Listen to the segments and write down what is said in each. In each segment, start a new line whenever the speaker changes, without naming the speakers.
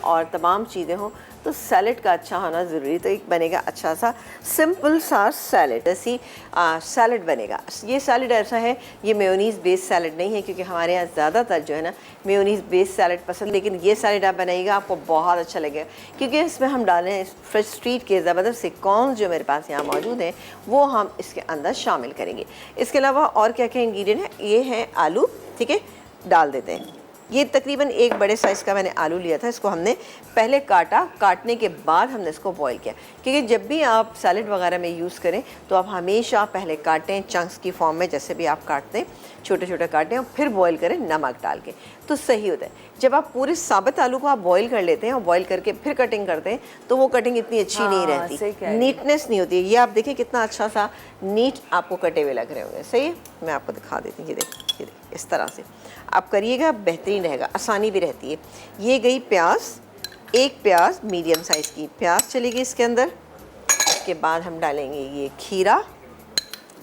और तमाम चीज़ें हों तो सैलेड का अच्छा होना ज़रूरी। तो एक बनेगा अच्छा सा सिंपल सा सैलेड, ऐसी सैलेड बनेगा। ये सैलेड ऐसा है, ये मेयोनीज़ बेस्ड सैलेड नहीं है, क्योंकि हमारे यहाँ ज़्यादातर जो है ना मेयोनीज़ बेस्ड सैलेड पसंद, लेकिन ये सैलेड आप बनाइएगा आपको बहुत अच्छा लगेगा, क्योंकि इसमें हम डालें हैं फ्रेश स्ट्रीट के ज़बरदस्त से कॉर्न जो मेरे पास यहाँ मौजूद हैं वो हम इसके अंदर शामिल करेंगे। इसके अलावा और क्या क्या इंग्रेडिएंट हैं, ये हैं आलू, ठीक है, डाल देते हैं। ये तकरीबन एक बड़े साइज़ का मैंने आलू लिया था, इसको हमने पहले काटा, काटने के बाद हमने इसको बॉईल किया, क्योंकि जब भी आप सैलेड वगैरह में यूज़ करें तो आप हमेशा पहले काटें चंक्स की फॉर्म में, जैसे भी आप काटते हैं छोटे छोटे काटें और फिर बॉईल करें नमक डाल के, तो सही होता है। जब आप पूरे साबित आलू को आप बॉईल कर लेते हैं और बॉईल करके फिर कटिंग करते हैं तो वो कटिंग इतनी अच्छी नहीं रहती, नीटनेस नहीं होती है। ये आप देखिए कितना अच्छा सा नीट आपको कटे हुए लग रहे होंगे, सही है। मैं आपको दिखा देती हूँ, ये देखिए इस तरह से आप करिएगा, बेहतरीन रहेगा, आसानी भी रहती है। ये गई प्याज, एक प्याज मीडियम साइज़ की प्याज चलेगी इसके अंदर। इसके बाद हम डालेंगे ये खीरा,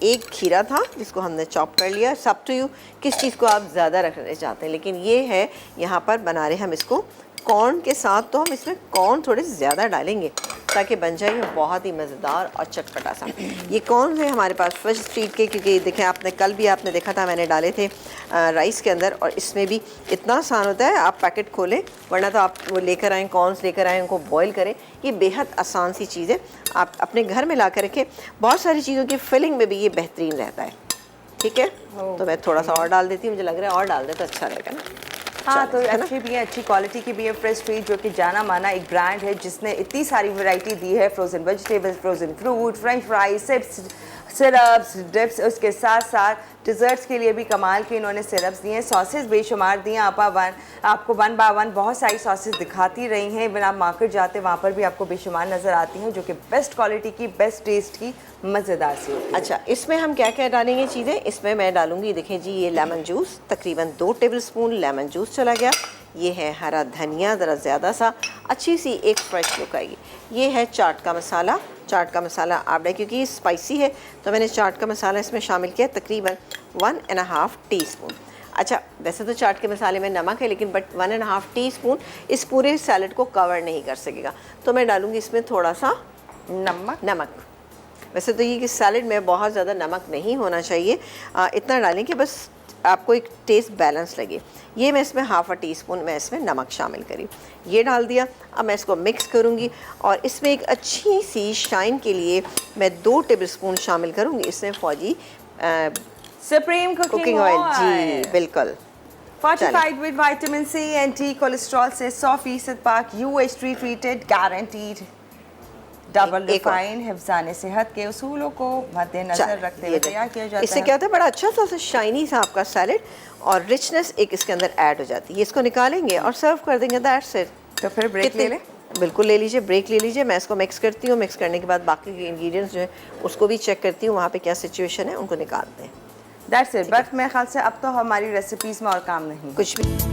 एक खीरा था जिसको हमने चॉप कर लिया। सब टू यू किस चीज़ को आप ज़्यादा रखना चाहते हैं, लेकिन ये है यहाँ पर बना रहे हम इसको कॉर्न के साथ, तो हम इसमें कॉर्न थोड़े ज़्यादा डालेंगे ताकि बन जाए बहुत ही मज़ेदार और चटपटा सा। ये कॉर्न है हमारे पास फ्रेश स्ट्रीट के, क्योंकि देखें आपने कल भी आपने देखा था मैंने डाले थे राइस के अंदर, और इसमें भी इतना आसान होता है, आप पैकेट खोलें, वरना तो आप वो लेकर आएँ, कॉर्नस लेकर आएँ, उनको बॉईल करें। ये बेहद आसान सी चीज़ है, आप अपने घर में ला कर रखें। बहुत सारी चीज़ों की फिलिंग में भी ये बेहतरीन रहता है, ठीक है। तो मैं थोड़ा सा और डाल देती हूँ, मुझे लग रहा है और डाल दे तो अच्छा रहेगा ना।
हाँ, तो अच्छी भी है, अच्छी क्वालिटी की भी है। फ्रेश स्ट्रीट जो कि जाना माना एक ब्रांड है जिसने इतनी सारी वैरायटी दी है, frozen vegetables, frozen fruit, French fries, chips, syrups, dips, उसके साथ साथ डिज़र्ट्स के लिए भी कमाल के इन्होंने सिरप्स दिए हैं, सॉसेस बेशुमार दिए हैं। आपको वन बाय वन बहुत सारी सॉसेस दिखाती रही हैं, इवन आप मार्केट जाते वहाँ पर भी आपको बेशुमार नज़र आती हैं, जो कि बेस्ट क्वालिटी की, बेस्ट टेस्ट की, मज़ेदार सी होती है।
अच्छा, इसमें हम क्या क्या डालेंगे चीज़ें, इसमें मैं डालूंगी, देखें जी, ये लेमन जूस, तकरीबन 2 टेबलस्पून लेमन जूस चला गया। ये है हरा धनिया, ज़रा ज़्यादा सा, अच्छी सी एक फ्रेश लुक आएगी। ये है चाट का मसाला, चाट का मसाला आप डालें, क्योंकि ये स्पाइसी है तो मैंने चाट का मसाला इसमें शामिल किया, तकरीबन 1.5 टीस्पून। अच्छा, वैसे तो चाट के मसाले में नमक है, लेकिन बट 1.5 टीस्पून इस पूरे सैलेड को कवर नहीं कर सकेगा, तो मैं डालूँगी इसमें थोड़ा सा नमक। वैसे तो ये कि सैलेड में बहुत ज़्यादा नमक नहीं होना चाहिए, इतना डालें कि बस आपको एक टेस्ट बैलेंस लगे। ये मैं इसमें 1/2 टीस्पून मैं इसमें नमक शामिल करी, ये डाल दिया। अब मैं इसको मिक्स करूँगी और इसमें एक अच्छी सी शाइन के लिए मैं 2 टेबलस्पून शामिल करूँगी इसमें फौजी
सुप्रीम कुकिंग
ऑयल। जी बिल्कुल,
Fortified with vitamin C and T, cholesterol से 100% पाक, UHT treated, guaranteed, double refine, हिफ्ज़ान सेहत के उसूलों को मद्देनजर रखते हुए तैयार किया जाता है।
इससे क्या होता है, बड़ा अच्छा सा शाइनी सा आपका सैलेड और रिचनेस एक इसके अंदर ऐड हो जाती है। इसको निकालेंगे और सर्व कर देंगे, दैट्स इट।
तो फिर ब्रेक ले लें?
बिल्कुल ले लीजिए, ब्रेक ले लीजिए। मैं इसको मिक्स करती हूँ, मिक्स करने के बाद बाकी के इंग्रेडिएंट्स जो है उसको भी चेक करती हूँ वहाँ पे क्या सिचुएशन है, उनको निकालते हैं।
That's it. बट मेरे ख्याल से अब तो हमारी रेसिपीज़ में और काम नहीं,
कुछ भी।